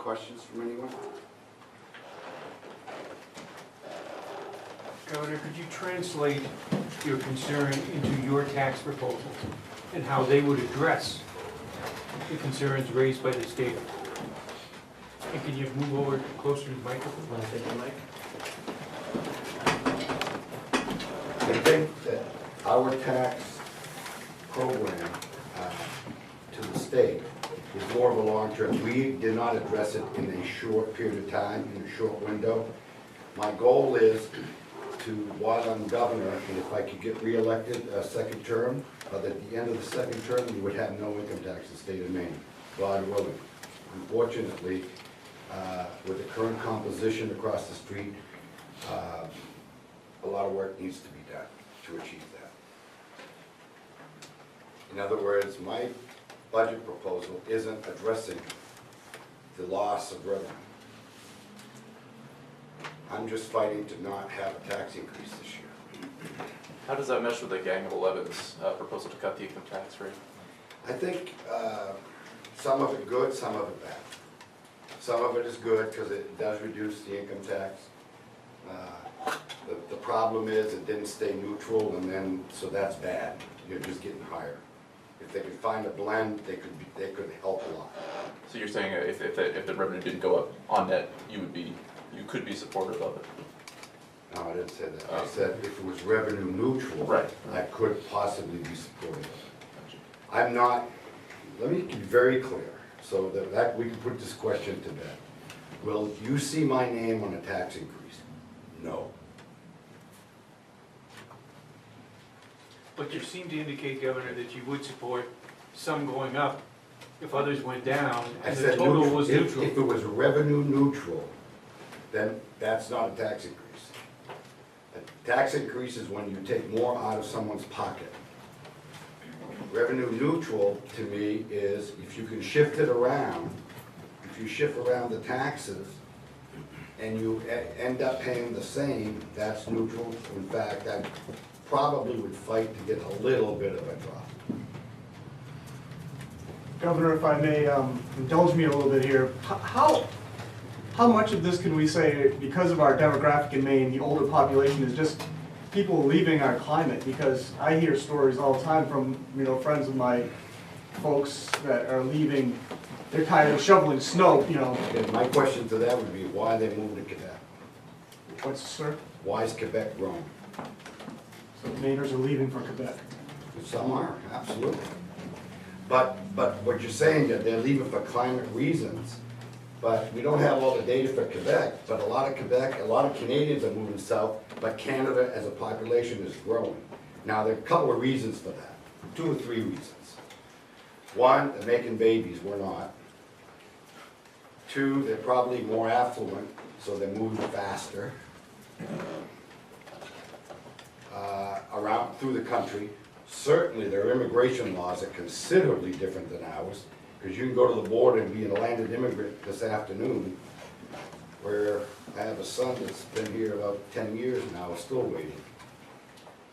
questions from anyone? Governor, could you translate your concern into your tax proposals and how they would address the concerns raised by the state? And can you move over closer to the microphone? Want to take the mic? I think that our tax program to the state is more of a long term. We did not address it in a short period of time, in a short window. My goal is to, while I'm governor, and if I could get reelected a second term, but at the end of the second term, we would have no income tax in the state of Maine, God willing. Unfortunately, with the current composition across the street, a lot of work needs to be done to achieve that. In other words, my budget proposal isn't addressing the loss of revenue. I'm just fighting to not have a tax increase this year. How does that mesh with the Gang of 11's proposal to cut the income tax rate? I think some of it good, some of it bad. Some of it is good because it does reduce the income tax. The problem is it didn't stay neutral, and then, so that's bad. You're just getting higher. If they could find a blend, they could help a lot. So you're saying if the revenue didn't go up on net, you could be supportive of it? No, I didn't say that. I said if it was revenue neutral, Right. I could possibly be supportive of it. I'm not, let me be very clear, so that we can put this question to bed. Will you see my name on a tax increase? No. But you seem to indicate, Governor, that you would support some going up if others went down, I and the said total neutral. was If neutral. it was revenue neutral, then that's not a tax increase. A tax increase is when you take more out of someone's pocket. Revenue neutral, to me, is if you can shift it around, if you shift around the taxes, and you end up paying the same, that's neutral. In fact, I probably would fight to get a little bit of a drop. Governor, if I may indulge me a little bit here, how much of this can we say, because of our demographic in Maine, the older population is just people leaving our climate? Because I hear stories all the time from, friends of my folks that are leaving, they're kind of shoveling snow, And my question to that would be, why they moved to Quebec? What's, sir? Why is Quebec growing? So Mainers are leaving for Quebec. Some are, absolutely. But what you're saying, that they're leaving for climate reasons, but we don't have all the data for Quebec, but a lot of Canadians are moving south, but Canada as a population is growing. Now, there are a couple of reasons for that, 2 or 3 reasons. One, they're making babies, we're not. 2, they're probably more affluent, so they're moving faster around through the country. Certainly, their immigration laws are considerably different than ours, because you can go to the border and be a landed immigrant this afternoon, where I have a son that's been here about 10 years now, still waiting.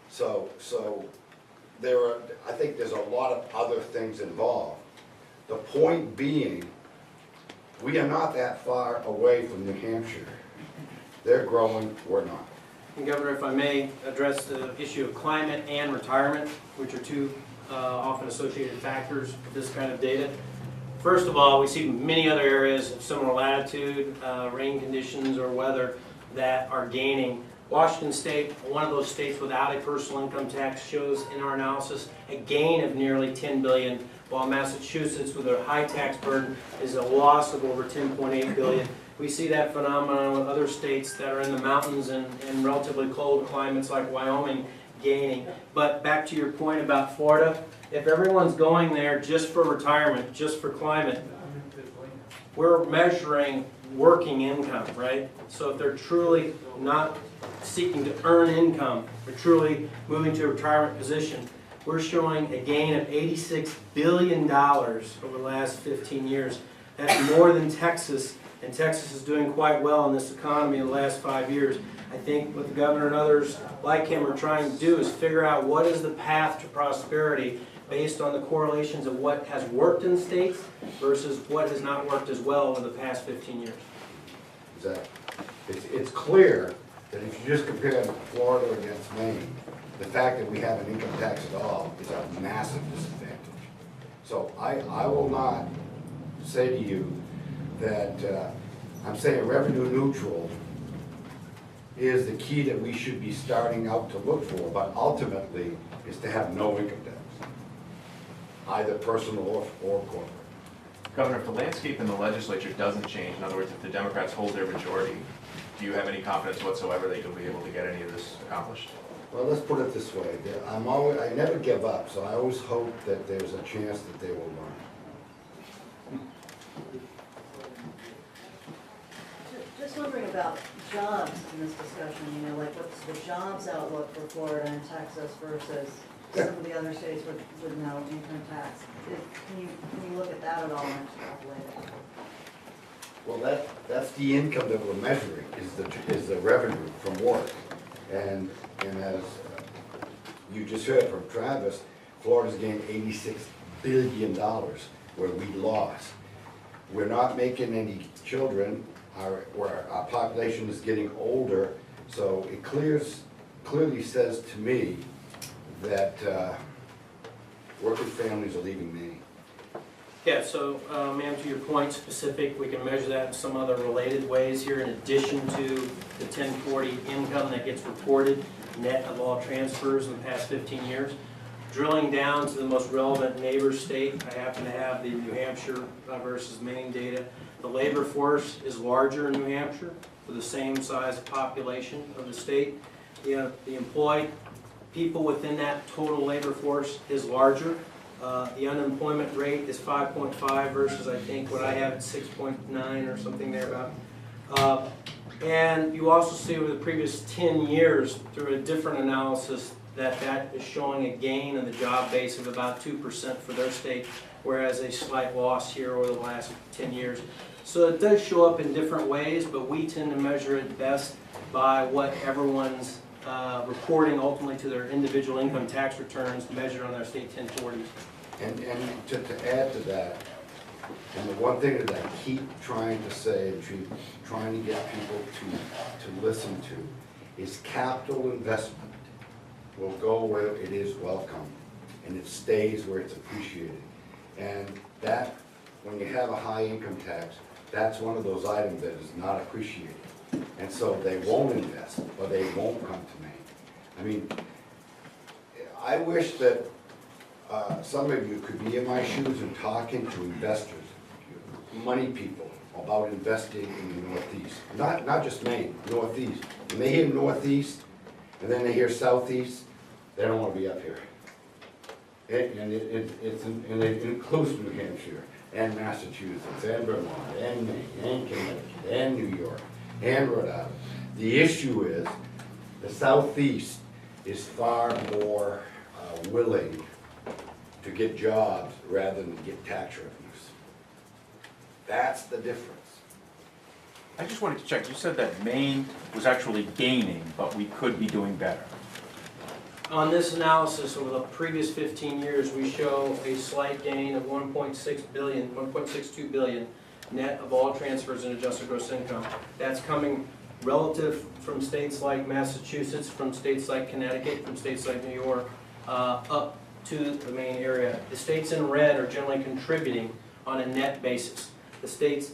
So I think there's a lot of other things involved. The point being, we are not that far away from New Hampshire. They're growing, we're not. And Governor, if I may address the issue of climate and retirement, which are 2 often associated factors with this kind of data. First of all, we see many other areas of similar latitude, rain conditions, or weather that are gaining. Washington State, one of those states without a personal income tax, shows in our analysis a gain of nearly $10 billion, while Massachusetts, with a high tax burden, is a loss of over $10.8 billion. We see that phenomenon with other states that are in the mountains and relatively cold climates like Wyoming gaining. But back to your point about Florida, if everyone's going there just for retirement, just for climate, we're measuring working income, right? So if they're truly not seeking to earn income, they're truly moving to a retirement position, we're showing a gain of $86 billion over the last 15 years. That's more than Texas, and Texas is doing quite well in this economy in the last 5 years. I think what the governor and others like him are trying to do is figure out what is the path to prosperity based on the correlations of what has worked in states versus what has not worked as well over the past 15 years. Exactly. It's clear that if you just compare Florida against Maine, the fact that we have an income tax at all is a massive disadvantage. So I will not say to you that, I'm saying revenue neutral is the key that we should be starting out to look for, but ultimately is to have no income tax, either personal or corporate. Governor, if the landscape in the legislature doesn't change, in other words, if the Democrats hold their majority, do you have any confidence whatsoever that you'll be able to get any of this accomplished? Well, let's put it this way, I never give up, so I always hope that there's a chance that they will learn. Just wondering about jobs in this discussion, you know, like what's the jobs outlook for Florida and Texas versus some of the other states with no income tax? Can you look at that at all and extrapolate it? Well, that's the income that we're measuring, is the revenue from work. And as you just heard from Travis, Florida's gained $86 billion where we lost. We're not making any children, our population is getting older, so it clearly says to me that working families are leaving Maine. Yeah, so, ma'am, to your point specific, we can measure that in some other related ways here in addition to the 1040 income that gets reported net of all transfers in the past 15 years. Drilling down to the most relevant neighbor state, I happen to have the New Hampshire versus Maine data. The labor force is larger in New Hampshire for the same size population of the state. The employed people within that total labor force is larger. The unemployment rate is 5.5 versus I think what I have at 6.9 or something thereabout. And you also see over the previous 10 years through a different analysis that is showing a gain in the job base of about 2% for their state, whereas a slight loss here over the last 10 years. So it does show up in different ways, but we tend to measure it best by what everyone's reporting ultimately to their individual income tax returns measured on their state 1040s. And to add to that, and the one thing that I keep trying to say and trying to get people to listen to is capital investment will go where it is welcome and it stays where it's appreciated. And that, when you have a high income tax, that's one of those items that is not appreciated. And so they won't invest or they won't come to Maine. I mean, I wish that some of you could be in my shoes and talking to investors, money people, about investing in the Northeast. Not just Maine, Northeast. When they hear Northeast and then they hear Southeast, they don't want to be up here. And it includes New Hampshire and Massachusetts and Vermont and Maine and Connecticut and New York and Rhode Island. The issue is the Southeast is far more willing to get jobs rather than get tax revenues. That's the difference. I just wanted to check, you said that Maine was actually gaining, but we could be doing better. On this analysis over the previous 15 years, we show a slight gain of 1.6 billion, 1.62 billion net of all transfers and adjusted gross income. That's coming relative from states like Massachusetts, from states like Connecticut, from states like New York, up to the Maine area. The states in red are generally contributing on a net basis. The states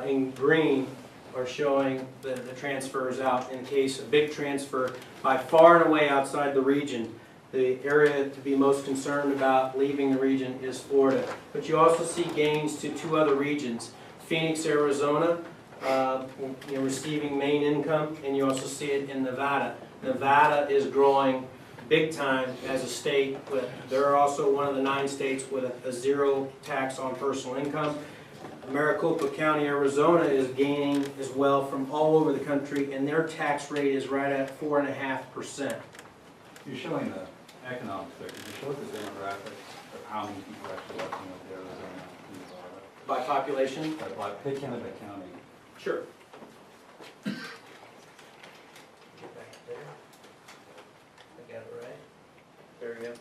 in green are showing the transfers out. In case a big transfer, by far and away outside the region, the area to be most concerned about leaving the region is Florida. But you also see gains to two other regions. Phoenix, Arizona, receiving Maine income, and you also see it in Nevada. Nevada is growing big time as a state. They're also one of the 9 states with a zero tax on personal income. Maricopa County, Arizona is gaining as well from all over the country, and their tax rate is right at 4.5%. You're showing the economics there. Could you show the demographics of how many people are actually working with Arizona and Nevada? By population? By pick county by county. Sure. Get back there. I got it right. There we go.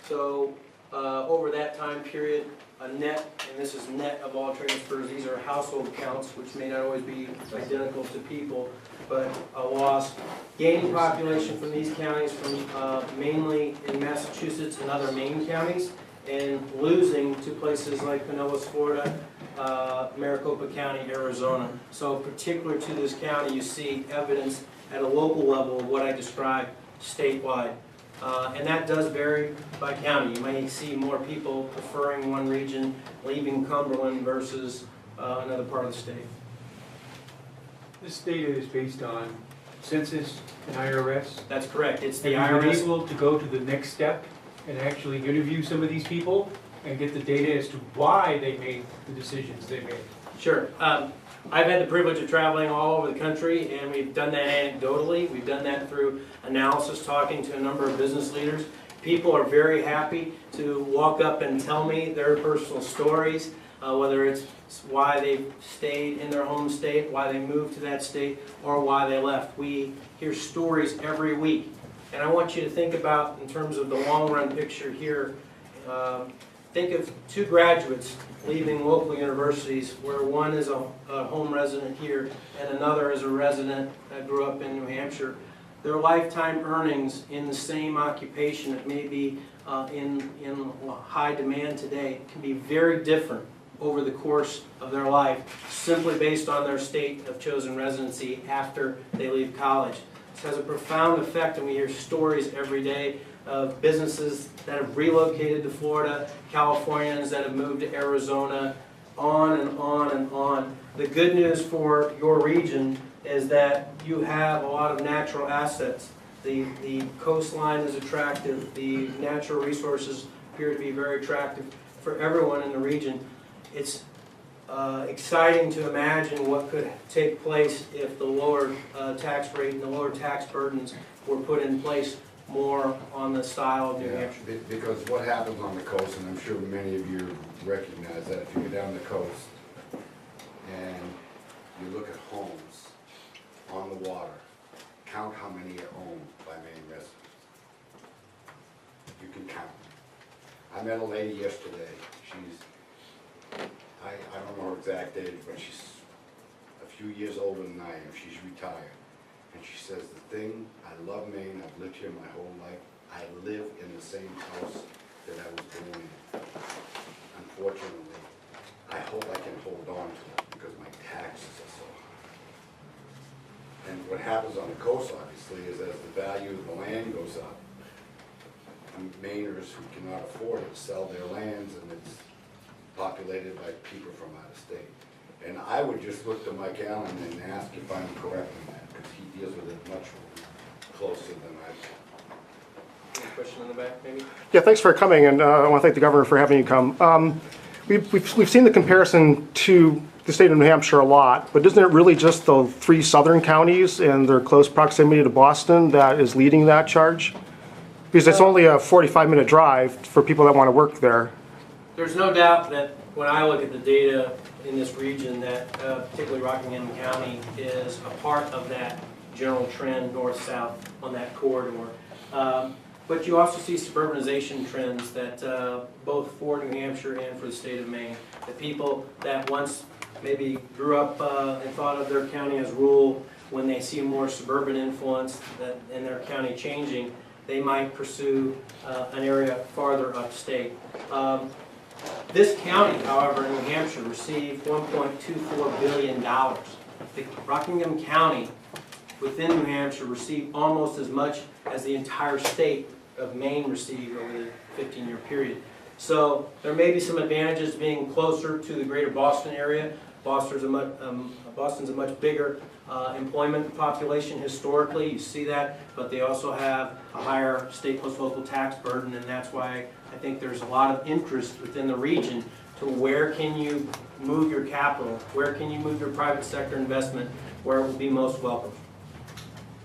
So over that time period, a net, and this is net of all transfers, these are household counts, which may not always be identical to people, but a loss. Gaining population from these counties, from mainly in Massachusetts and other Maine counties, and losing to places like Pinellas, Florida, Maricopa County, Arizona. So particular to this county, you see evidence at a local level of what I described statewide. And that does vary by county. You may see more people preferring one region, leaving Cumberland versus another part of the state. This data is based on census and IRS. That's correct. It's the Have you been IRS. able to go to the next step and actually interview some of these people and get the data as to why they made the decisions they made? Sure. I've had the privilege of traveling all over the country, and we've done that anecdotally. We've done that through analysis, talking to a number of business leaders. People are very happy to walk up and tell me their personal stories, whether it's why they stayed in their home state, why they moved to that state, or why they left. We hear stories every week. And I want you to think about, in terms of the long-run picture here, think of two graduates leaving local universities, where one is a home resident here and another is a resident that grew up in New Hampshire. Their lifetime earnings in the same occupation that may be in high demand today can be very different over the course of their life, simply based on their state of chosen residency after they leave college. This has a profound effect, and we hear stories every day of businesses that have relocated to Florida, Californians that have moved to Arizona, on and on and on. The good news for your region is that you have a lot of natural assets. The coastline is attractive. The natural resources appear to be very attractive for everyone in the region. It's exciting to imagine what could take place if the lower tax rate and the lower tax burdens were put in place more on the style of New Yeah, Hampshire. because what happens on the coast, and I'm sure many of you recognize that if you go down the coast and you look at homes on the water, count how many are owned by Maine residents. You can count. I met a lady yesterday. She's, I don't know her exact age, but she's a few years older than I am. She's retired. And she says, the thing, I love Maine, I've lived here my whole life. I live in the same house that I was born in. Unfortunately, I hope I can hold on to it because my taxes are so high. And what happens on the coast, obviously, is as the value of the land goes up, and Mainers who cannot afford it sell their lands, and it's populated by people from out of state. And I would just look to Mike Allen and ask if I'm correct in that, because he deals with it much closer than I do. Any question in the back, maybe? Yeah, thanks for coming, and I want to thank the governor for having you come. We've seen the comparison to the state of New Hampshire a lot, but isn't it really just the 3 southern counties and their close proximity to Boston that is leading that charge? Because it's only a 45-minute drive for people that want to work there. There's no doubt that when I look at the data in this region, that particularly Rockingham County is a part of that general trend north-south on that corridor. But you also see suburbanization trends that both for New Hampshire and for the state of Maine. The people that once maybe grew up and thought of their county as rural, when they see more suburban influence in their county changing, they might pursue an area farther upstate. This county, however, in New Hampshire, received $1.24 billion. The Rockingham County within New Hampshire received almost as much as the entire state of Maine received over the 15-year period. So there may be some advantages being closer to the greater Boston area. Boston's a much bigger employment population historically, you see that, but they also have a higher state plus local tax burden, and that's why I think there's a lot of interest within the region to where can you move your capital, where can you move your private sector investment, where it will be most welcome.